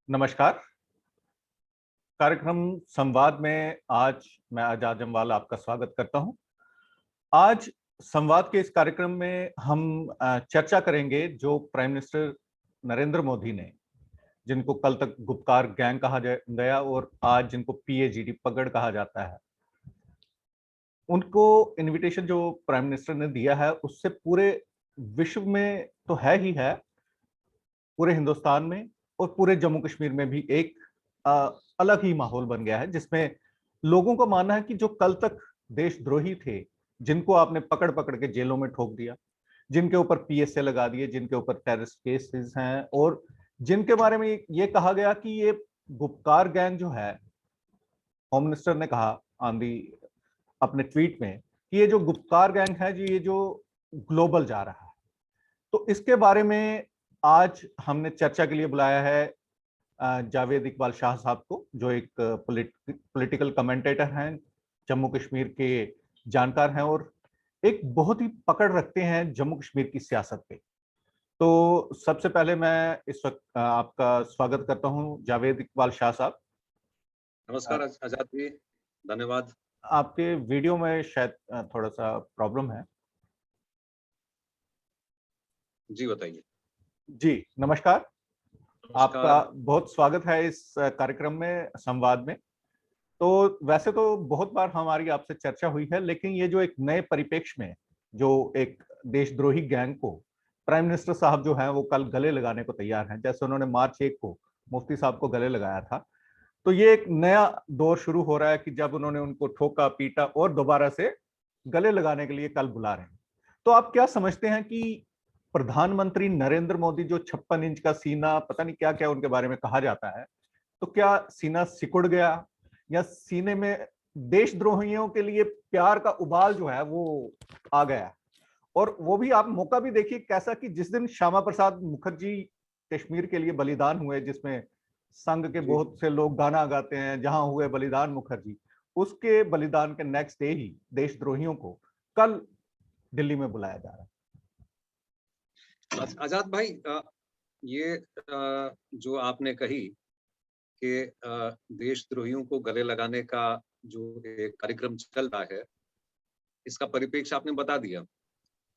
नमस्कार। कार्यक्रम संवाद में आज मैं आजाद जमवाल आपका स्वागत करता हूं। आज संवाद के इस कार्यक्रम में हम चर्चा करेंगे जो प्राइम मिनिस्टर नरेंद्र मोदी ने, जिनको कल तक गुपकार गैंग कहा गया और आज जिनको पीएजीडी पगड़ कहा जाता है, उनको इनविटेशन जो प्राइम मिनिस्टर ने दिया है उससे पूरे विश्व में तो है ही है, पूरे हिंदुस्तान में और पूरे जम्मू कश्मीर में भी एक अलग ही माहौल बन गया है, जिसमें लोगों का मानना है कि जो कल तक देशद्रोही थे, जिनको आपने पकड़ पकड़ के जेलों में ठोक दिया, जिनके ऊपर पीएसए लगा दिए, जिनके ऊपर टेररिस्ट केसेस हैं और जिनके बारे में ये कहा गया कि ये गुपकार गैंग जो है, होम मिनिस्टर ने कहा आंधी अपने ट्वीट में कि ये जो गुपकार गैंग है जी, ये जो ग्लोबल जा रहा है। तो इसके बारे में आज हमने चर्चा के लिए बुलाया है जावेद इकबाल शाह साहब को, जो एक पॉलिटिकल कमेंटेटर हैं, जम्मू कश्मीर के जानकार हैं और एक बहुत ही पकड़ रखते हैं जम्मू कश्मीर की सियासत पे। तो सबसे पहले मैं इस वक्त आपका स्वागत करता हूं जावेद इकबाल शाह साहब। नमस्कार आजाद जी, धन्यवाद। आपके वीडियो में शायद थोड़ा सा प्रॉब्लम है। जी बताइए। जी नमस्कार। आपका नमस्कार। बहुत स्वागत है इस कार्यक्रम में, संवाद में। तो वैसे तो बहुत बार हमारी आपसे चर्चा हुई है, लेकिन ये जो एक नए परिप्रेक्ष्य में जो एक देशद्रोही गैंग को प्राइम मिनिस्टर साहब जो हैं वो कल गले लगाने को तैयार हैं, जैसे उन्होंने मार्च 1 को मुफ्ती साहब को गले लगाया था। तो ये एक नया दौर शुरू हो रहा है कि जब उन्होंने उनको ठोका पीटा और दोबारा से गले लगाने के लिए कल बुला रहे हैं। तो आप क्या समझते हैं कि प्रधानमंत्री नरेंद्र मोदी, जो 56 इंच का सीना, पता नहीं क्या क्या उनके बारे में कहा जाता है, तो क्या सीना सिकुड़ गया या सीने में देशद्रोहियों के लिए प्यार का उबाल जो है वो आ गया? और वो भी आप मौका भी देखिए कैसा कि जिस दिन श्यामा प्रसाद मुखर्जी कश्मीर के लिए बलिदान हुए, जिसमें संघ के जी बहुत से लोग गाना गाते हैं जहां हुए बलिदान मुखर्जी, उसके बलिदान के नेक्स्ट डे ही देशद्रोहियों को कल दिल्ली में बुलाया जा रहा है। आजाद भाई, ये जो आपने कही कि देशद्रोहियों को गले लगाने का जो एक कार्यक्रम चल रहा है, इसका परिप्रेक्ष्य आपने बता दिया।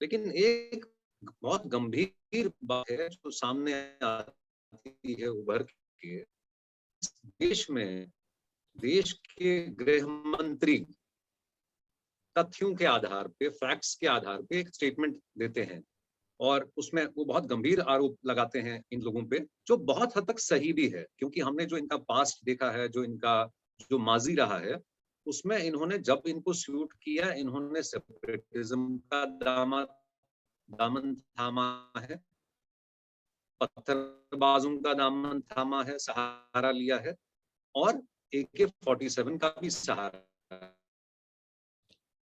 लेकिन एक बहुत गंभीर बात है जो सामने आती है उभर के, देश में देश के गृह मंत्री तथ्यों के आधार पे, फैक्ट्स के आधार पे एक स्टेटमेंट देते हैं और उसमें वो बहुत गंभीर आरोप लगाते हैं इन लोगों पे, जो बहुत हद तक सही भी है, क्योंकि हमने जो इनका पास्ट देखा है, जो इनका जो माजी रहा है, उसमें इन्होंने जब इनको शूट किया, इन्होंने सेपरेटिज्म का दामन थामा है, पत्थरबाजों का दामन थामा है, सहारा लिया है और AK-47 का भी सहारा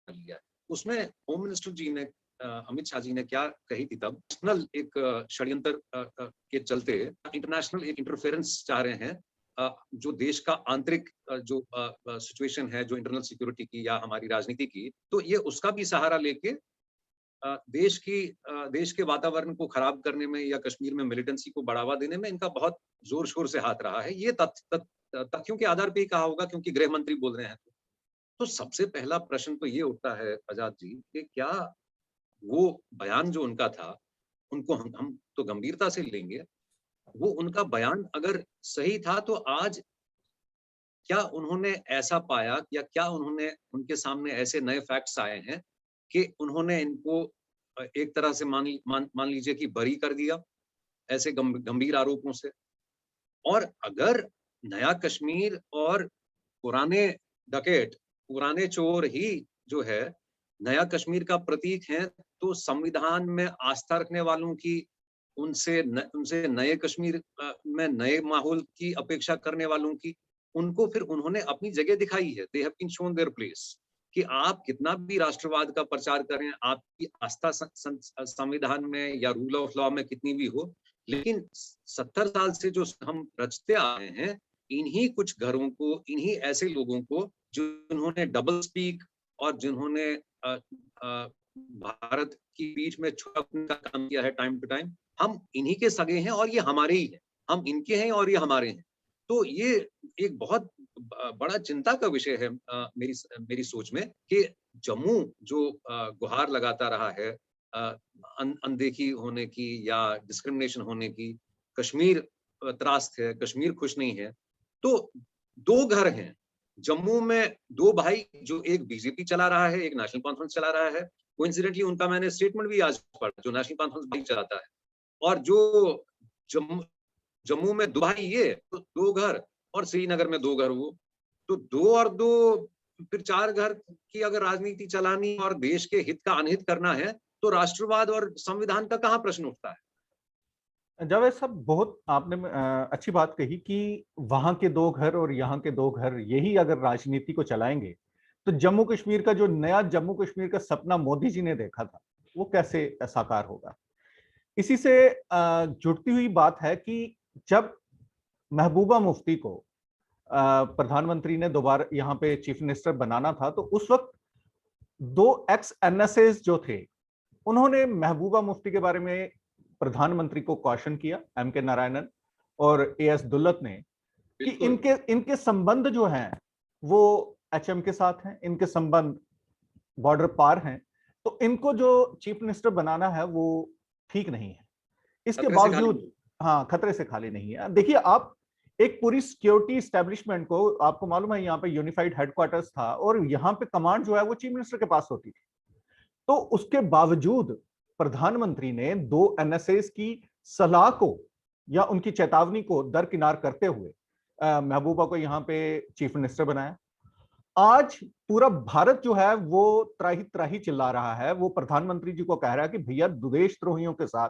लिया है। उसमें होम मिनिस्टर जी ने, अमित शाह जी ने क्या कही थी तब, नेशनल एक षड्यंत्र के चलते इंटरनेशनल एक इंटरफेरेंस चाह रहे हैं, जो देश का आंतरिक जो सिचुएशन है, जो इंटरनल सिक्योरिटी की या हमारी राजनीति की, तो ये उसका भी सहारा लेके देश के वातावरण को खराब करने में या कश्मीर में मिलिटेंसी को बढ़ावा देने में इनका बहुत जोर शोर से हाथ रहा है। ये तथ्यों के आधार पे ही कहा होगा, क्योंकि गृह मंत्री बोल रहे हैं। तो सबसे पहला प्रश्न तो ये उठता है आजाद जी कि क्या वो बयान जो उनका था, उनको हम तो गंभीरता से लेंगे, वो उनका बयान अगर सही था तो आज क्या उन्होंने ऐसा पाया या क्या उन्होंने, उनके सामने ऐसे नए फैक्ट्स आए हैं कि उन्होंने इनको एक तरह से मान लीजिए कि बरी कर दिया ऐसे गंभीर आरोपों से। और अगर नया कश्मीर और पुराने डकैत, पुराने चोर ही जो है नया कश्मीर का प्रतीक है, तो संविधान में आस्था रखने वालों की, उनसे नए कश्मीर में नए माहौल की अपेक्षा करने वालों की, उनको फिर उन्होंने अपनी जगह दिखाई है। They have been shown their place कि आप कितना भी राष्ट्रवाद का प्रचार करें, आपकी आस्था संविधान में या रूल ऑफ लॉ में कितनी भी हो, लेकिन 70 साल से जो हम रचते आए हैं, इन्हीं कुछ घरों को, इन्हीं ऐसे लोगों को जिन्होंने डबल स्पीक और जिन्होंने भारत की बीच में छुपने का काम किया है टाइम टू टाइम, हम इन्हीं के सगे हैं और ये हमारे ही है। हम इनके हैं और ये हमारे हैं। तो ये एक बहुत बड़ा चिंता का विषय है मेरी सोच में कि जम्मू जो गुहार लगाता रहा है अनदेखी होने की या डिस्क्रिमिनेशन होने की, कश्मीर त्रास्त है, कश्मीर खुश नहीं है। तो 2 घर हैं। जम्मू में 2 भाई, जो एक बीजेपी चला रहा है, एक नेशनल कॉन्फ्रेंस चला रहा है। कोइंसिडेंटली उनका मैंने स्टेटमेंट भी आज पढ़ा, जो नेशनल कॉन्फ्रेंस भाई चलाता है। और जो जम्मू जम्मू में 2 भाई ये, तो 2 घर, और श्रीनगर में 2 घर वो। तो 2 और 2 फिर 4 घर की अगर राजनीति चलानी और देश के हित का अनहित करना है, तो राष्ट्रवाद और संविधान का कहाँ प्रश्न उठता है? जावेद साहब, बहुत आपने अच्छी बात कही कि वहां के 2 घर और यहाँ के 2 घर, यही अगर राजनीति को चलाएंगे तो जम्मू कश्मीर का, जो नया जम्मू कश्मीर का सपना मोदी जी ने देखा था, वो कैसे साकार होगा। इसी से जुड़ती हुई बात है कि जब महबूबा मुफ्ती को प्रधानमंत्री ने दोबारा यहाँ पे चीफ मिनिस्टर बनाना था, तो उस वक्त 2 एक्स एनएसएस जो थे, उन्होंने महबूबा मुफ्ती के बारे में प्रधानमंत्री को क्वेश्चन किया, एम के नारायणन और एएस दुल्लत ने, कि इनके संबंध जो हैं वो एचएम के साथ हैं, इनके संबंध बॉर्डर पार हैं, तो इनको जो चीफ मिनिस्टर बनाना है वो ठीक नहीं है। इसके बावजूद, हाँ, खतरे से खाली नहीं है। देखिए, आप एक पूरी सिक्योरिटी एस्टेब्लिशमेंट को, आपको मालूम है यहाँ पे यूनिफाइड हेडक्वार्टर्स था और यहाँ पे कमांड जो है वो चीफ मिनिस्टर के पास होती थी। तो उसके बावजूद प्रधानमंत्री ने 2 एनएसएस की सलाह को या उनकी चेतावनी को दरकिनार करते हुए महबूबा को यहाँ पे चीफ मिनिस्टर बनाया। आज पूरा भारत जो है वो त्राही त्राही चिल्ला रहा है, वो प्रधानमंत्री जी को कह रहा है कि भैया, देशद्रोहियों के साथ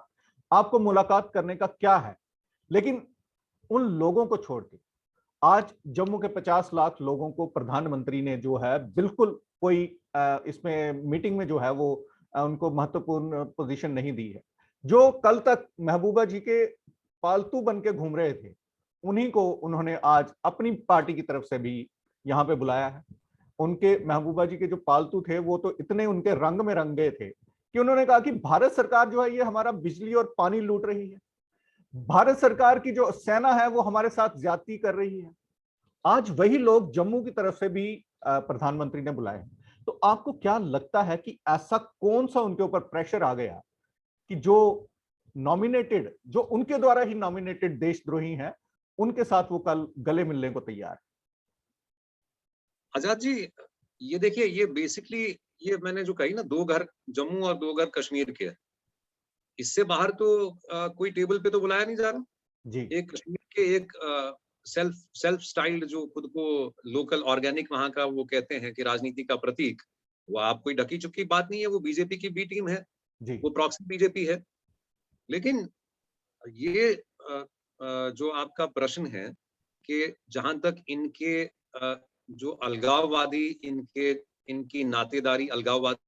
आपको मुलाकात करने का क्या है। लेकिन उन लोगों को छोड़ के आज जम्मू के 50 लाख लोगों को प्रधानमंत्री ने जो है बिल्कुल कोई इसमें मीटिंग में जो है वो उनको महत्वपूर्ण पोजीशन नहीं दी है। जो कल तक महबूबा जी के पालतू बन के घूम रहे थे, उन्हीं को उन्होंने आज अपनी पार्टी की तरफ से भी यहाँ पे बुलाया है। उनके, महबूबा जी के जो पालतू थे वो तो इतने उनके रंग में रंगे थे कि उन्होंने कहा कि भारत सरकार जो है ये हमारा बिजली और पानी लूट रही है, भारत सरकार की जो सेना है वो हमारे साथ ज्यादती कर रही है। आज वही लोग जम्मू की तरफ से भी प्रधानमंत्री ने बुलाए। तो आपको क्या लगता है कि ऐसा कौन सा उनके ऊपर प्रेशर आ गया कि जो नॉमिनेटेड, जो उनके द्वारा ही नॉमिनेटेड देशद्रोही हैं, उनके साथ वो कल गले मिलने को तैयार है? आजाद जी, ये देखिए, ये बेसिकली, ये मैंने जो कही ना, 2 घर जम्मू और 2 घर कश्मीर के, इससे बाहर तो कोई टेबल पे तो बुलाया नहीं जा रहा जी। एक कश्मीर के, एक सेल्फ स्टाइल्ड, जो खुद को लोकल ऑर्गेनिक वहां का वो कहते हैं कि राजनीति का प्रतीक, वो आप कोई ढकी चुकी बात नहीं है, वो बीजेपी की बी टीम है जी। वो प्रॉक्सी बीजेपी है। लेकिन ये जो आपका प्रश्न है कि जहां तक इनके जो अलगाववादी, इनकी नातेदारी अलगाववादियों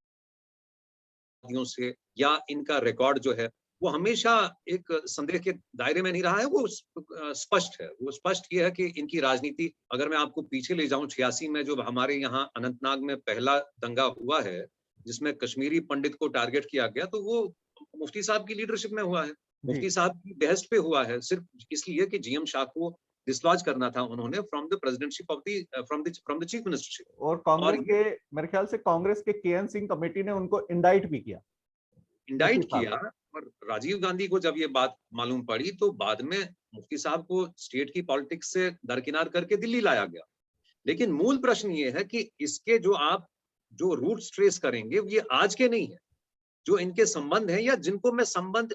से, या इनका रिकॉर्ड जो है वो हमेशा एक संदेह के दायरे में नहीं रहा है, वो स्पष्ट है। वो स्पष्ट ये है कि इनकी राजनीति, अगर मैं आपको पीछे ले जाऊं, 86 में जो हमारे यहाँ अनंतनाग में पहला दंगा हुआ है जिसमें कश्मीरी पंडित को टारगेट किया गया, तो वो मुफ्ती साहब की लीडरशिप में हुआ है, मुफ्ती साहब की बहस पे हुआ है, सिर्फ इसलिए कि जीएम शाह को डिसलॉज करना था उन्होंने from the presidentship of the from the chief ministership. और कांग्रेस के, मेरे ख्याल से कांग्रेस के केएन सिंह कमेटी ने उनको इंडाइट भी किया, इंडाइट किया। और राजीव गांधी को जब ये बात मालूम पड़ी तो बाद में मुफ्ती साहब को स्टेट की पॉलिटिक्स से दरकिनार करके दिल्ली लाया गया। लेकिन मूल प्रश्न ये है कि इसके जो आप जो रूट्स ट्रेस करेंगे, ये आज के नहीं है, जो इनके संबंध है, या जिनको मैं संबंध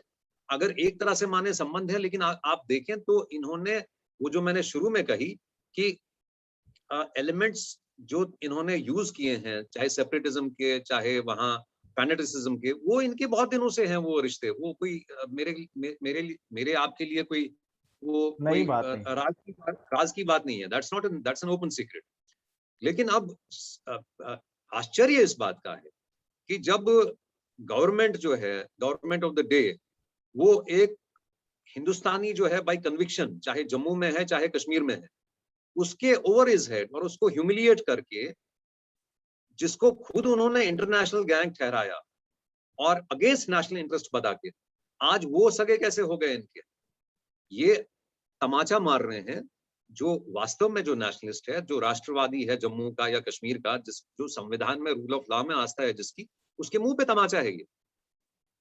अगर एक तरह से माने संबंध है, लेकिन आप देखें तो इन्होंने वो जो मैंने शुरू में कही कि एलिमेंट्स जो इन्होंने यूज किए हैं, चाहे सेपरेटिज्म के, चाहे वहां फैनेटिसिज्म के, वो इनके बहुत दिनों से हैं वो रिश्ते। वो कोई मेरे आपके लिए कोई वो कोई राज की बात नहीं है। That's an open secret. लेकिन अब आश्चर्य इस बात का है कि जब गवर्नमेंट जो है, गवर्नमेंट ऑफ द डे, वो एक हिंदुस्तानी जो है बाय कन्विक्शन, चाहे जम्मू में है चाहे कश्मीर में है, उसके ओवर हिज हेड और उसको ह्यूमिलिएट करके, जिसको खुद उन्होंने इंटरनेशनल गैंग ठहराया और अगेंस्ट नेशनल इंटरेस्ट बता के, आज वो सगे कैसे हो गए इनके। ये तमाचा मार रहे हैं जो वास्तव में जो नेशनलिस्ट है, जो राष्ट्रवादी है जम्मू का या कश्मीर का, जो संविधान में रूल ऑफ लॉ में आस्था है जिसकी, उसके मुंह पे तमाचा है ये,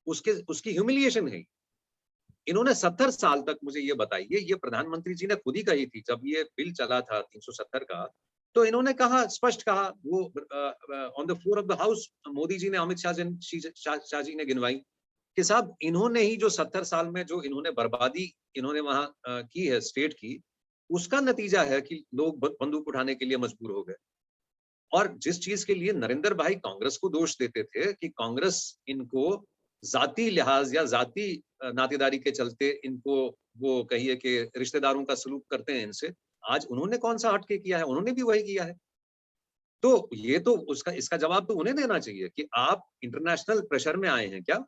उसकी ह्यूमिलिएशन है। इन्होंने 70 साल तक, मुझे ये बताइए, ये प्रधानमंत्री जी ने खुद ही कही थी जब ये बिल चला था 370 का, तो इन्होंने कहा, स्पष्ट कहा, वो on the floor of the house Modi ji ने, अमित शाह जी ने गिनवाई कि साहब इन्होंने ही जो 70 साल में जो इन्होंने बर्बादी इन्होंने वहां की है स्टेट की, उसका नतीजा है कि लोग बंदूक उठाने के लिए मजबूर हो गए। और जिस चीज के लिए नरेंद्र भाई कांग्रेस को दोष देते थे कि कांग्रेस इनको जाति लिहाज या जाति नातेदारी के चलते इनको, वो कहिए कि रिश्तेदारों का सलूक करते हैं इनसे, आज उन्होंने कौन सा हटके किया है? उन्होंने भी वही किया है। तो ये तो उसका इसका जवाब तो उन्हें देना चाहिए कि आप इंटरनेशनल प्रेशर में आए हैं क्या?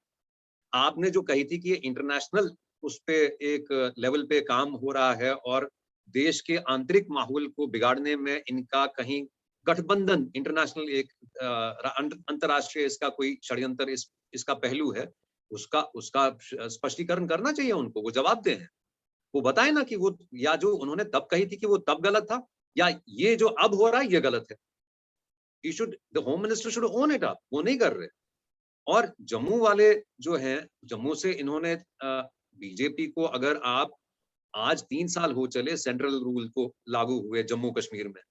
आपने जो कही थी कि ये इंटरनेशनल उस पे एक लेवल पे काम हो रहा है और देश के आंतरिक माहौल को बिगाड़ने में इनका कहीं गठबंधन, इंटरनेशनल एक अंतरराष्ट्रीय इसका कोई षड्यंत्र इसका पहलू है, उसका उसका स्पष्टीकरण करना चाहिए उनको, वो जवाब दें। वो बताए ना कि वो, या जो उन्होंने तब कही थी कि वो तब गलत था, या ये जो अब हो रहा है ये गलत है। The home minister should own it up, वो नहीं कर रहे। और जम्मू वाले जो हैं, जम्मू से इन्होंने बीजेपी को, अगर आप आज 3 साल हो चले सेंट्रल रूल को लागू हुए जम्मू कश्मीर में,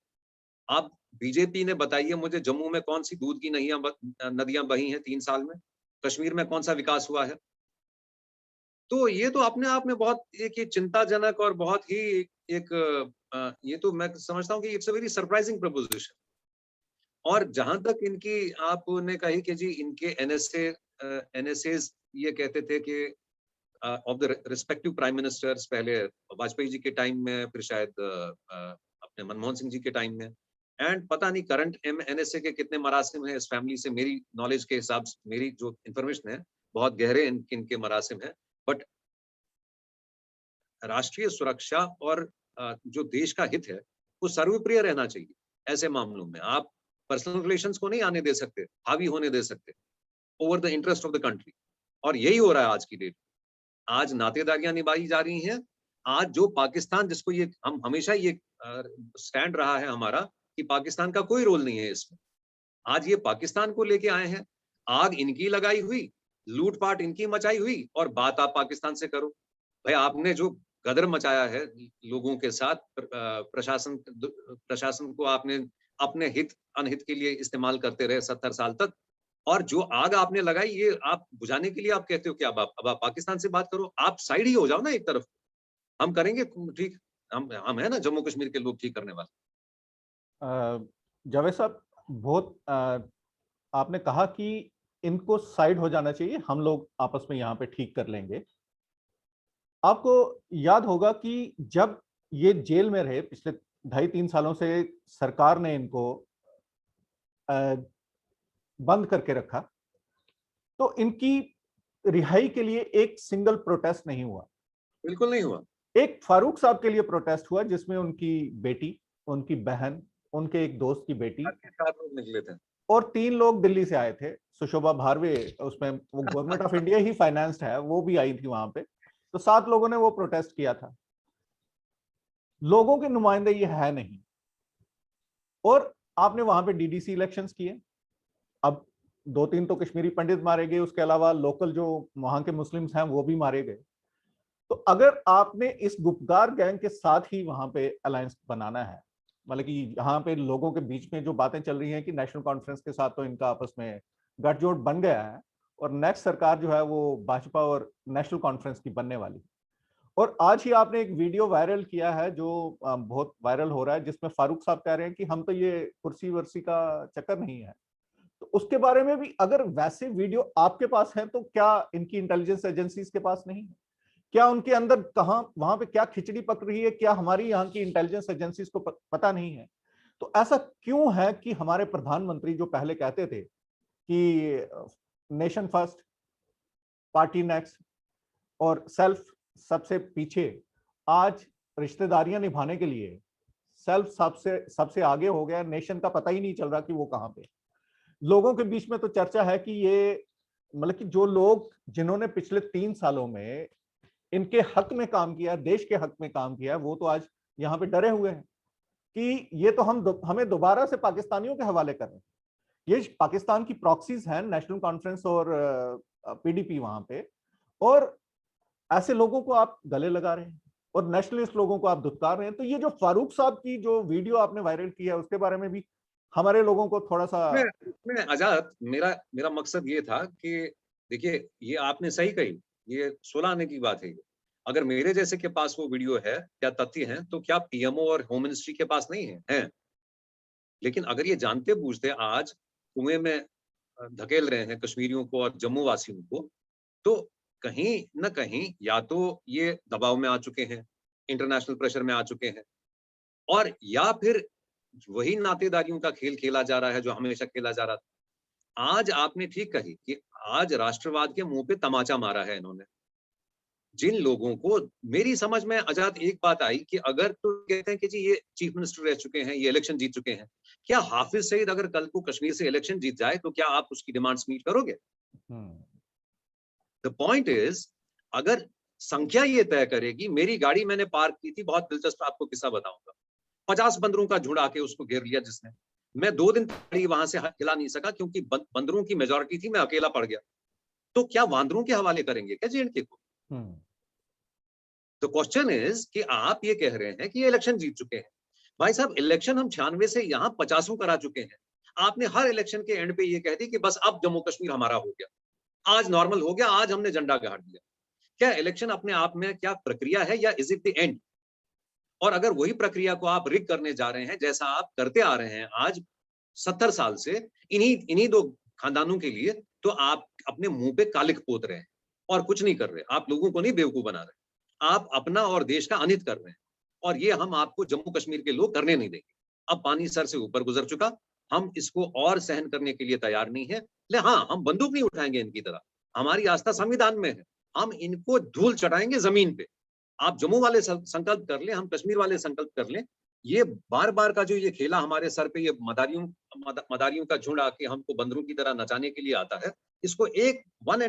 आप बीजेपी ने बताइए मुझे जम्मू में कौन सी दूध की नदियां बही हैं 3 साल में? कश्मीर में कौन सा विकास हुआ है? तो ये तो अपने आप में बहुत एक ये चिंताजनक और बहुत ही एक ये तो मैं समझता हूँ कि it's a very surprising preposition. और जहां तक इनकी आपने कही कि जी इनके एनएसएज ये कहते थे कि of the respective prime ministers, पहले वाजपेयी जी के टाइम में, फिर शायद अपने मनमोहन सिंह जी के टाइम में, एंड पता नहीं करंट एनएसए के कितने मरासिम हैं इस फैमिली से, मेरी नॉलेज के हिसाब से, मेरी जो इंफॉर्मेशन है, बहुत गहरे इनके मरासिम है। बट राष्ट्रीय सुरक्षा और जो देश का हित है वो सर्वप्रिय रहना चाहिए। ऐसे मामलों में आप पर्सनल रिलेशंस को नहीं आने दे सकते, हावी होने दे सकते over the interest of the country. और यही हो रहा है आज की डेट। आज नातेदारियां निभाई जा रही हैं। आज जो पाकिस्तान, जिसको ये हम हमेशा ये स्टैंड रहा है हमारा कि पाकिस्तान का कोई रोल नहीं है इसमें, आज ये पाकिस्तान को लेके आए हैं। आग इनकी लगाई हुई, लूटपाट इनकी मचाई हुई, और बात आप पाकिस्तान से करो। भाई आपने जो गदर मचाया है लोगों के साथ, प्रशासन को आपने अपने हित अनहित के लिए इस्तेमाल करते रहे 70 साल तक। और जो आग आपने लगाई, ये आप बुझाने के लिए आप कहते हो कि अब आप पाकिस्तान से बात करो। आप साइड ही हो जाओ ना एक तरफ। हम करेंगे ठीक, हम है ना जम्मू कश्मीर के लोग ठीक करने वाले। जावेद साहब, बहुत आपने कहा कि इनको साइड हो जाना चाहिए, हम लोग आपस में यहाँ पे ठीक कर लेंगे। आपको याद होगा कि जब ये जेल में रहे पिछले 2.5-3 सालों से, सरकार ने इनको बंद करके रखा, तो इनकी रिहाई के लिए एक सिंगल प्रोटेस्ट नहीं हुआ। बिल्कुल नहीं हुआ। एक फारूक साहब के लिए प्रोटेस्ट हुआ जिसमें उनकी बेटी, उनकी बहन, उनके एक दोस्त की बेटी 7 लोग निकले थे और 3 लोग दिल्ली से आए थे। सुशोभा भार्वे, उसमें वो government of India he financed है, वो भी आई थी वहां पे। तो 7 लोगों ने वो प्रोटेस्ट किया था। लोगों के नुमाइंदे ये है नहीं। और आपने वहां पे डीडीसी इलेक्शंस किए। अब 2-3 तो कश्मीरी पंडित मारे गए, उसके अलावा लोकल जो वहां के मुस्लिम्स हैं वो भी मारे गए। तो अगर आपने इस गुप्तगार गैंग के साथ ही वहां पे अलायंस बनाना है, मतलब कि यहाँ पे लोगों के बीच में जो बातें चल रही हैं कि नेशनल कॉन्फ्रेंस के साथ तो इनका आपस में गठजोड़ बन गया है और नेक्स्ट सरकार जो है वो भाजपा और नेशनल कॉन्फ्रेंस की बनने वाली। और आज ही आपने एक वीडियो वायरल किया है जो बहुत वायरल हो रहा है, जिसमें फारूक साहब कह रहे हैं कि हम तो ये कुर्सी वर्सी का चक्कर नहीं है। तो उसके बारे में भी, अगर वैसे वीडियो आपके पास है तो क्या इनकी इंटेलिजेंस एजेंसीज के पास नहीं है? क्या उनके अंदर कहां वहां पे क्या खिचड़ी पक रही है? क्या हमारी यहाँ की इंटेलिजेंस एजेंसीज को पता नहीं है? तो ऐसा क्यों है कि हमारे प्रधानमंत्री जो पहले कहते थे कि नेशन फर्स्ट, पार्टी नेक्स्ट और सेल्फ सबसे पीछे, आज रिश्तेदारियां निभाने के लिए सेल्फ सबसे आगे हो गया। नेशन का पता ही नहीं चल रहा कि वो कहां पे। लोगों के बीच में तो चर्चा है कि ये, मतलब कि जो लोग जिन्होंने पिछले 3 सालों में इनके हक में काम किया, देश के हक में काम किया, वो तो आज यहाँ पे डरे हुए हैं कि ये तो हमें दोबारा से पाकिस्तानियों के हवाले कर रहे हैं। ये पाकिस्तान की प्रॉक्सीज हैं, नेशनल कॉन्फ्रेंस और पीडीपी वहां पे, और ऐसे लोगों को आप गले लगा रहे हैं और नेशनलिस्ट लोगों को आप धुतकार रहे हैं। तो ये जो फारूक साहब की जो वीडियो आपने वायरल किया है, उसके बारे में भी हमारे लोगों को थोड़ा सा। मैं आजाद, मेरा मेरा मकसद ये था कि देखिए, ये आपने सही कही, ये 16 आने की बात है ये। अगर मेरे जैसे के पास वो वीडियो है या तथ्य हैं, तो क्या पीएमओ और होम मिनिस्ट्री के पास नहीं है? हैं। लेकिन अगर ये जानते बूझते आज कुएं में धकेल रहे हैं कश्मीरियों को और जम्मू वासियों को, तो कहीं न कहीं या तो ये दबाव में आ चुके हैं, इंटरनेशनल प्रेशर में आ चुके हैं, और या फिर वही नातेदारियों का खेल खेला जा रहा है जो हमेशा खेला जा रहा था। आज आपने ठीक कही कि आज राष्ट्रवाद के मुंह पे तमाचा मारा है इन्होंने। जिन लोगों को मेरी समझ में आजाद एक बात आई कि अगर तो कहते हैं कि जी ये चीफ मिनिस्टर रह चुके हैं, ये इलेक्शन जीत चुके हैं, क्या हाफिज सईद अगर कल को कश्मीर से इलेक्शन जीत जाए तो क्या आप उसकी डिमांड्स मीट करोगे? द पॉइंट इज, अगर संख्या ये तय करेगी, मेरी गाड़ी मैंने पार्क की थी, बहुत दिलचस्प आपको किस्सा बताऊंगा। 50 बंदरों का झुंड आके उसको घेर लिया जिसने। मैं 2 दिन गाड़ी वहां से हिला नहीं सका क्योंकि बंदरों की मेजोरिटी थी, मैं अकेला पड़ गया। तो क्या वांदरों के हवाले करेंगे क्या जेएंडके को? तो क्वेश्चन इज कि आप ये कह रहे हैं कि ये इलेक्शन जीत चुके हैं। भाई साहब, इलेक्शन हम 96 से यहाँ 50 करा चुके हैं। आपने हर इलेक्शन के एंड पे ये कह दी कि बस अब जम्मू कश्मीर हमारा हो गया, आज नॉर्मल हो गया, आज हमने झंडा गाड़ दिया। क्या इलेक्शन अपने आप में क्या प्रक्रिया है या इज इट द एंड? और अगर वही प्रक्रिया को आप रिग करने जा रहे हैं जैसा आप करते आ रहे हैं आज 70 साल से इन्हीं 2 खानदानों के लिए, तो आप अपने मुंह पे कालिक पोत रहे हैं और कुछ नहीं कर रहे। आप लोगों को नहीं बेवकूफ बना रहे, आप अपना और देश का अनित कर रहे हैं, और ये हम आपको जम्मू कश्मीर के लोग करने नहीं देंगे। अब पानी सर से ऊपर गुजर चुका, हम इसको और सहन करने के लिए तैयार नहीं है। ले हाँ, हम बंदूक नहीं उठाएंगे इनकी तरह, हमारी आस्था संविधान में है, हम इनको धूल चटाएंगे जमीन पे। आप जम्मू वाले संकल्प कर लें, हम कश्मीर वाले संकल्प कर लें। ये बार-बार का जो ये खेला हमारे सर पे, ये मदारियों का झुंड आके हमको बंदरों की तरह नचाने के लिए आता है, इसको एक वंस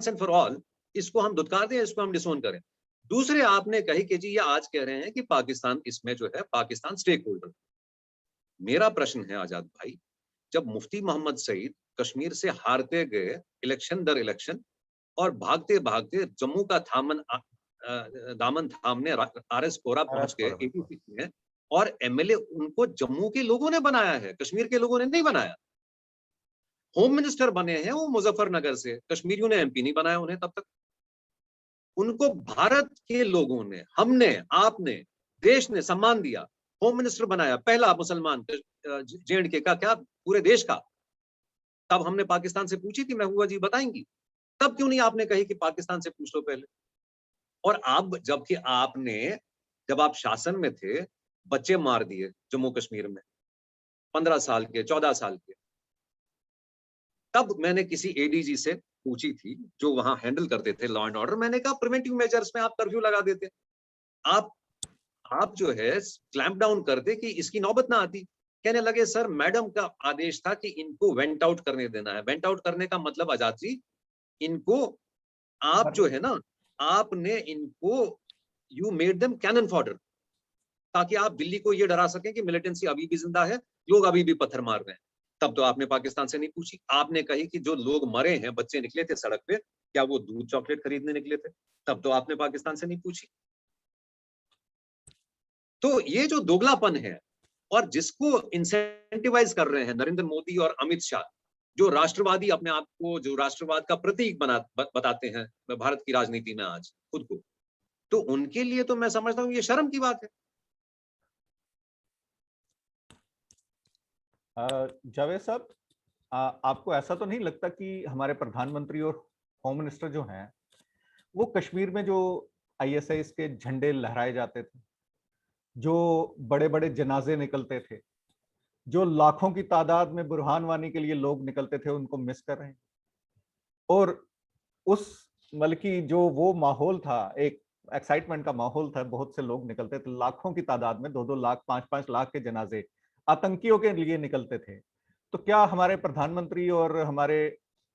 एंड फॉर ऑल इसको हम धुतकार दें, इसको हम डिसोन करें। दूसरे आपने कही कि जी ये आज कह रहे हैं कि पाकिस्तान इसमें जो है पाकिस्तान स्टेक होल्डर। मेरा प्रश्न है आजाद भाई, जब मुफ्ती मोहम्मद सईद कश्मीर से हारते गए इलेक्शन दर इलेक्शन और भागते-भागते जम्मू का दामन थामने आरएस कोरा पहुंच गए एपीसी में, और एमएलए उनको जम्मू के लोगों ने बनाया है, कश्मीर के लोगों ने नहीं बनाया। होम मिनिस्टर बने हैं वो मुजफ्फरनगर से, कश्मीरियों ने एमपी नहीं बनाया उन्हें तब तक। उनको भारत के लोगों ने, हमने, आपने, देश ने सम्मान दिया, होम मिनिस्टर बनाया, पहला मुसलमान जेएंडके का, क्या पूरे देश का। तब हमने पाकिस्तान से पूछी थी महबूबा जी बताएंगी, तब क्यों नहीं आपने कही कि पाकिस्तान से पूछ लो पहले? और अब जबकि आपने, जब आप शासन में थे, बच्चे मार दिए जम्मू कश्मीर में, 15 साल के, 14 साल के। तब मैंने किसी एडीजी से पूछी थी जो वहां हैंडल करते थे लॉ एंड ऑर्डर, मैंने कहा प्रिवेंटिव मेजर्स में आप कर्फ्यू लगा देते, आप जो है क्लैंप डाउन करते कि इसकी नौबत ना आती। कहने लगे सर मैडम का आदेश था कि इनको वेंट आउट करने देना है। वेंट आउट करने का मतलब आजाद जी, इनको आप जो है ना, आपने इनको you made them cannon fodder, ताकि आप दिल्ली को ये डरा सकें कि मिलिटेंसी अभी भी जिंदा है, लोग अभी भी पत्थर मार रहे हैं। तब तो आपने पाकिस्तान से नहीं पूछी, आपने कही कि जो लोग मरे हैं, बच्चे निकले थे सड़क पे, क्या वो दूध चॉकलेट खरीदने निकले थे? तब तो आपने पाकिस्तान से नहीं पूछी। तो ये जो दोगलापन है, और जिसको इंसेंटिवाइज कर रहे हैं नरेंद्र मोदी और अमित शाह, जो राष्ट्रवादी अपने आप को, जो राष्ट्रवाद का प्रतीक बताते हैं भारत की राजनीति में आज खुद को, तो उनके लिए तो मैं समझता हूँ ये शर्म की बात है। जावेद साहब, आपको ऐसा तो नहीं लगता कि हमारे प्रधानमंत्री और होम मिनिस्टर जो हैं, वो कश्मीर में जो आईएसआईएस के झंडे लहराए जाते थे, जो बड़े बड़े जनाजे निकलते थे, जो लाखों की तादाद में बुरहान वानी के लिए लोग निकलते थे, उनको मिस कर रहे हैं? और उस बल्कि जो वो माहौल था, एक एक्साइटमेंट का माहौल था, बहुत से लोग निकलते थे, लाखों की तादाद में, 2-2 लाख, 5-5 लाख के जनाजे आतंकियों के लिए निकलते थे। तो क्या हमारे प्रधानमंत्री और हमारे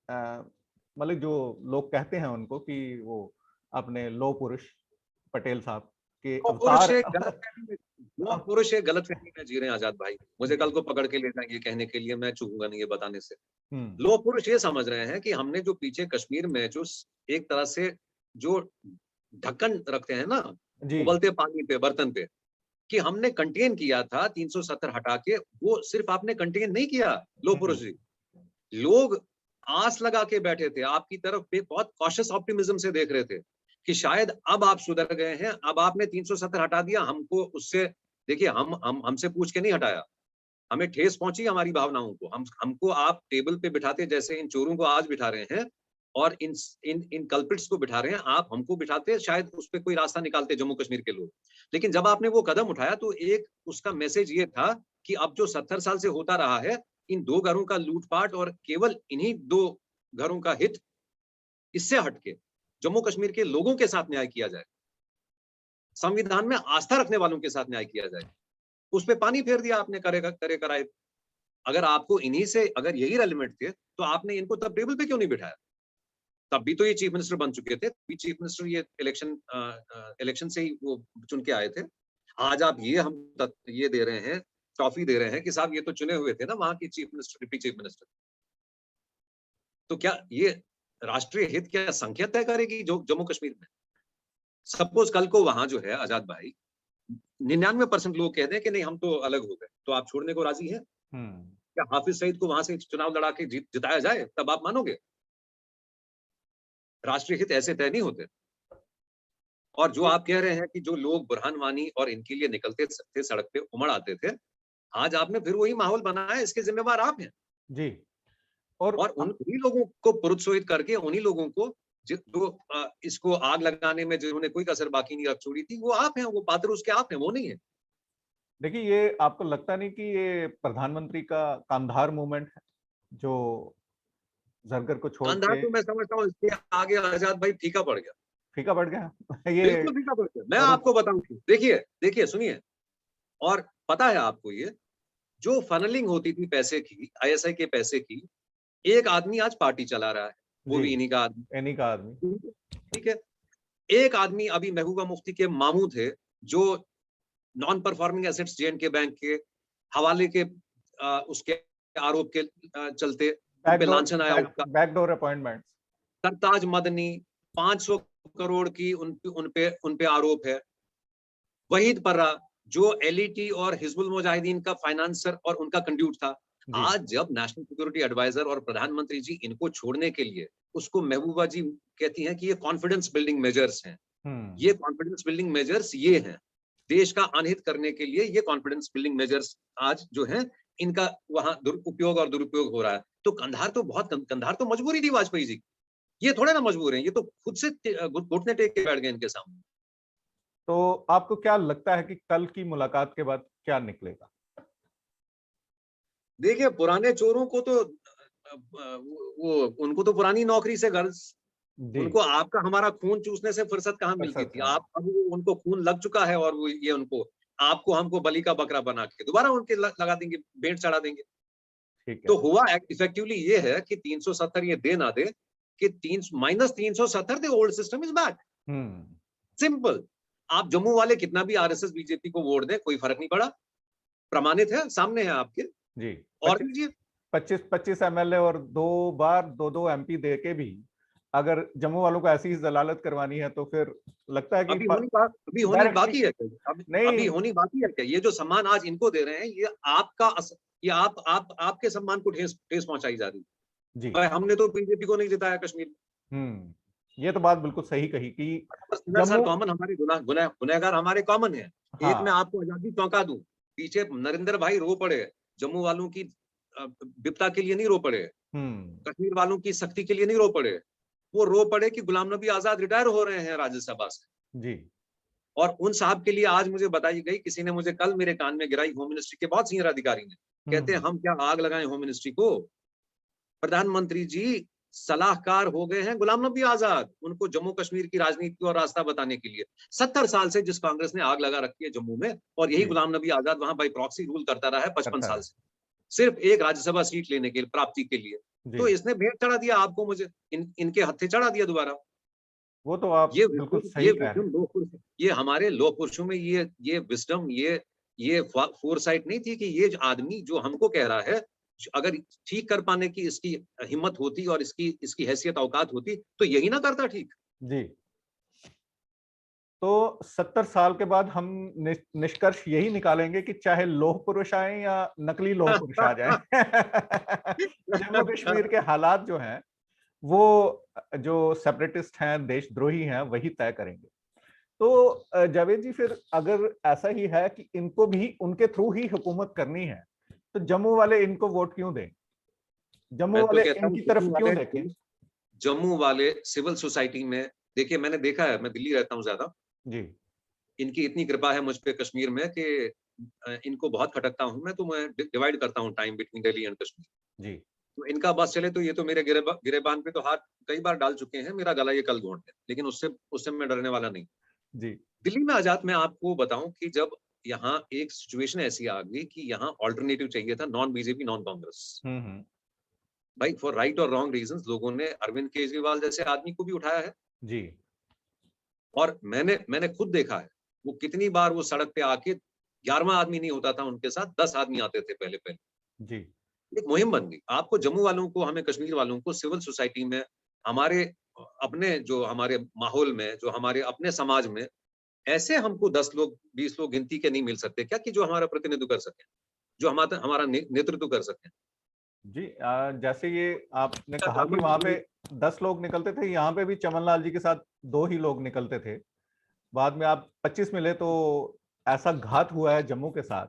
मतलब जो लोग कहते हैं उनको कि वो अपने लौह पुरुष पटेल साहब के वो पुरुष अवतार। एक गलतफहमी में वो पुरुष एक गलतफहमी में जी रहे हैं आजाद भाई। मुझे कल को पकड़ के ले जाएंगे कहने के लिए, मैं चूकूंगा नहीं ये बताने से। लोग पुरुष ये समझ रहे हैं कि हमने जो पीछे कश्मीर में जो एक तरह से जो ढक्कन रखते हैं ना जी उबलते पानी पे, बर्तन पे, कि हमने कंटेन किया था 370 हटा के, वो सिर्फ आपने कंटेन नहीं किया लो पुरुष जी। लोग आस लगा के बैठे थे आपकी तरफ पे, बहुत कॉशियस ऑप्टिमिज्म से देख रहे थे कि शायद अब आप सुधर गए हैं, अब आपने 370 हटा दिया। हमको उससे देखिए, हम हमसे पूछ के नहीं हटाया, हमें ठेस पहुंची हमारी भावनाओं को। हमको आप टेबल पे बिठाते, जैसे इन चोरों को आज बिठा रहे हैं और इन इन इन कल्प्रिट्स को बिठा रहे हैं, आप हमको बिठाते, शायद उस पे कोई रास्ता निकालते जम्मू कश्मीर के लोग। लेकिन जब आपने वो कदम उठाया तो एक उसका मैसेज ये था कि अब जो 70 साल से होता रहा है, इन 2 घरों का लूटपाट और केवल इन्हीं 2 घरों का हित, इससे हटके जम्मू कश्मीर के लोगों के साथ न्याय किया जाए, संविधान में आस्था रखने वालों के साथ न्याय किया जाए। उस पे पानी फेर दिया आपने करे कराए। अगर आपको इन्हीं से अगर यही रेलिवेंट थे तो आपने इनको तब टेबल पे क्यों नहीं बिठाया? तब भी तो ये चीफ मिनिस्टर बन चुके थे, चीफ मिनिस्टर ये इलेक्शन से ही वो चुन के आए थे। आज आप ये ये दे रहे हैं, ट्रॉफी दे रहे हैं कि साहब ये तो चुने हुए थे ना वहां की chief minister, deputy chief minister. तो क्या ये राष्ट्रीय हित क्या संख्या तय करेगी जो जम्मू कश्मीर में? सपोज कल को वहां जो है आजाद भाई 99% लोग कहते हैं कि नहीं हम तो अलग हो गए, तो आप छोड़ने को राजी हैं? क्या हाफिज सईद को वहां से चुनाव लड़ा के जिताया जाए तब आप मानोगे? राष्ट्रीय हित ऐसे तय नहीं होते। और जो आप कह रहे हैं कि जो लोग बुरहान वानी और इनके लिए निकलते थे, सड़क पे उमड़ आते थे, आज आपने फिर वही माहौल बनाया, इसके जिम्मेवार आप हैं। जी। और उन्हीं लोगों को प्रोत्साहित करके, उन्हीं लोगों को जो इसको आग लगाने में जिन्होंने कोई कसर बाकी नहीं रख छोड़ी थी, वो आप हैं, वो पात्र उसके आप हैं, वो नहीं है। देखिए, ये आपको लगता नहीं कि ये प्रधानमंत्री का कांधार मूवमेंट है, जो जरगर को छोड़ कांधार के तो मैं समझता हूँ इसके आगे आजाद भाई फीका पड़ गया, फीका पड़ गया। ये बिल्कुल फीका पड़ गया। मैं आपको बताऊं, देखिए देखिए सुनिए, और पता है आपको ये जो फनलिंग होती थी पैसे की, आईएसआई के पैसे की, एक आदमी आज पार्टी चला रहा है, वो भी इन्हीं का आदमी, इन्हीं का आदमी। ठीक है। एक आदमी अभी महबूबा मुफ्ती के मामू थे, जो non performing assets J and K bank के हवाले के उसके आरोप के चलते उन पे लांछन आया उनका। Backdoor appointment. सरताज मदनी 500 करोड़ की उन पे आरोप है। वहीद पर्रा जो एलईटी और हिजबुल मुजाहिदीन का फाइनेंसर और उनका कंड्यूट था। आज जब नेशनल सिक्योरिटी एडवाइजर और प्रधानमंत्री जी इनको छोड़ने के लिए, उसको महबूबा जी कहती हैं कि ये कॉन्फिडेंस बिल्डिंग मेजर्स हैं। ये कॉन्फिडेंस बिल्डिंग मेजर्स ये हैं, देश का अनहित करने के लिए ये कॉन्फिडेंस बिल्डिंग मेजर्स आज जो है इनका वहां उपयोग और दुरुपयोग हो रहा है। तो कंधार तो मजबूरी थी वाजपेयी जी, ये थोड़े ना मजबूर हैं, ये तो खुद से घुटने टेक के बैठ गए इनके सामने। तो आपको क्या लगता है कि कल की मुलाकात के बाद क्या निकलेगा? देखिए, पुराने चोरों को तो वो उनको तो पुरानी नौकरी से गर्ज, उनको आपका हमारा खून चूसने से फुर्सत कहाँ मिलती थी। आप अब उनको खून लग चुका है और वो ये उनको आपको हमको बलि का बकरा बना के दोबारा उनके लगा देंगे, भेंट चढ़ा देंगे। तो हुआ इफेक्टिवली ये है कि 370 ये दे ना दे कि -370 the old system is back. Simple. आप जम्मू वाले कितना भी आरएसएस बीजेपी को वोट दें, कोई फर्क नहीं पड़ा, प्रमाणित है, सामने है आपके जी। और दीजिए 25 एमएलए और 2 बार 2 एमपी दे के भी अगर जम्मू वालों को ऐसी जलालत करवानी है तो फिर लगता है कि अभी होनी बाकी है क्या? अभी होनी बाकी है क्या? ये जो सम्मान आज इनको दे रहे हैं, ये आपका ये आपके सम्मान को ठेस पहुंचाई जा रही है जी। हमने तो बीजेपी को नहीं जिताया कश्मीर में। ये तो बात बिल्कुल सही कही कि सर कॉमन हमारे गुनहगार हमारे कॉमन है। एक मैं आपको आजादी चौंका दूं, पीछे नरेंद्र भाई रो पड़े, जम्मू वालों की विपता के लिए नहीं रो पड़े, कश्मीर वालों की सख्ती के लिए नहीं रो पड़े, वो रो पड़े कि गुलाम नबी आजाद रिटायर हो रहे हैं राज्यसभा से जी। और उन साहब के लिए आज मुझे बताई गई, किसी ने मुझे कल मेरे कान में गिराई, होम मिनिस्ट्री के बहुत सीनियर अधिकारी ने, कहते हैं हम क्या आग लगाएं होम मिनिस्ट्री को? प्रधानमंत्री जी सलाहकार हो गए हैं गुलाम नबी आजाद, उनको जम्मू कश्मीर की राजनीति और रास्ता बताने के लिए। 70 साल से जिस कांग्रेस ने आग लगा रखी है जम्मू में, और यही गुलाम नबी आजाद वहां बाई प्रॉक्सी रूल करता रहा है 55 साल से, सिर्फ एक राज्यसभा सीट लेने के प्राप्ति के लिए। तो इसने भेंट चढ़ा दिया आपको, मुझे इनके हत्थे चढ़ा दिया दोबारा। वो तो आप ये बिल्कुल विजडम सही कह रहे हैं। ये हमारे लौह पुरुषों में ये विजडम ये फोरसाइट नहीं थी कि ये जो आदमी जो हमको कह रहा है, अगर ठीक कर पाने की इसकी हिम्मत होती और इसकी इसकी हैसियत औकात होती तो यही ना करता ठीक। जी। तो 70 साल के बाद हम निष्कर्ष यही निकालेंगे कि चाहे लौह पुरुष आए या नकली लौह पुरुष आ जाए जम्मू कश्मीर के हालात जो हैं वो जो सेपरेटिस्ट हैं, देशद्रोही हैं, वही तय करेंगे। तो जावेद जी, फिर अगर ऐसा ही है कि इनको भी उनके थ्रू ही हुकूमत करनी है, तो जम्मू वाले इनको वोट क्यों दें? जम्मू मैं तो वाले कहता हूँ इनकी तरफ क्यों देखें? जम्मू वाले सिविल सोसाइटी में, देखिए मैंने देखा है, मैं दिल्ली रहता हूँ ज्यादा, जी, इनकी इतनी कृपा है मुझ पे कश्मीर में कि इनको बहुत खटकता हूँ मैं, तो मैं डिवाइड करता हूँ time between Delhi and Kashmir. जी, तो इनका बस चले तो ये तो मेरे गिरेबान पे तो हाथ कई बार डाल चुके हैं, मेरा गला ये कल घोंट है, लेकिन उससे उससे मैं डरने वाला नहीं। जी। दिल्ली में आजाद, मैं आपको बताऊं कि जब यहाँ एक सिचुएशन ऐसी आ गई कि यहाँ ऑल्टरनेटिव चाहिए था, नॉन बीजेपी नॉन कांग्रेस, हुँ। भाई फॉर राइट और रॉन्ग रीजंस लोगों ने अरविंद केजरीवाल जैसे आदमी को भी उठाया है। जी, और मैंने मैंने खुद देखा है वो कितनी बार वो सड़क पे आके 11वां आदमी नहीं होता था उनके साथ, 10 आदमी आते थे पहले पहले। जी, एक मुहिम बन गई। आपको जम्मू वालों को, हमें कश्मीर वालों को सिविल सोसाइटी में, हमारे अपने जो हमारे माहौल में, जो हमारे अपने समाज में, ऐसे हमको 10 लोग 20 लोग गिनती के नहीं मिल सकते क्या कि जो हमारा प्रतिनिधित्व कर सकें, जो हमारा हमारा नेतृत्व कर सकें। जी। जैसे ये आपने कहा कि गवर्नमेंट वहाँ पे में 10 लोग निकलते थे, यहाँ पे भी चमन लाल जी के साथ 2 ही लोग निकलते थे। बाद में आप 25 मिले, तो ऐसा घात हुआ है जम्मू के साथ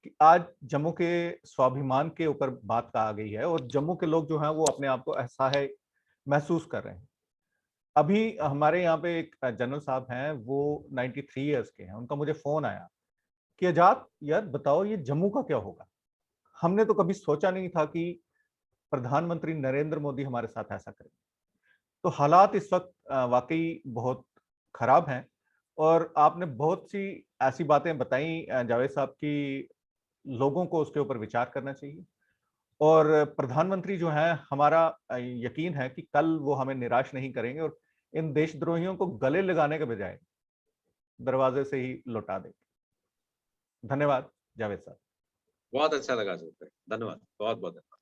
कि आज जम्मू के स्वाभिमान के ऊपर बात आ गई है और जम्मू के लोग जो हैं वो अपने आप को असहाय महसूस कर रहे हैं। अभी हमारे यहाँ पे एक जनरल साहब हैं, वो 93 इयर्स के हैं। उनका मुझे फोन आया कि आजाद यार बताओ ये जम्मू का क्या होगा? हमने तो कभी सोचा नहीं था कि प्रधानमंत्री नरेंद्र मोदी हमारे साथ ऐसा करेंगे। तो हालात इस वक्त वाकई बहुत खराब हैं और आपने बहुत सी ऐसी बातें बताई जावेद साहब की लोगों को उसके ऊपर विचार करना चाहिए। और प्रधानमंत्री जो हैं, हमारा यकीन है कि कल वो हमें निराश नहीं करेंगे और इन देशद्रोहियों को गले लगाने के बजाय दरवाजे से ही लौटा देंगे। धन्यवाद जावेद साहब। बहुत अच्छा लगा, धन्यवाद, बहुत बहुत धन्यवाद।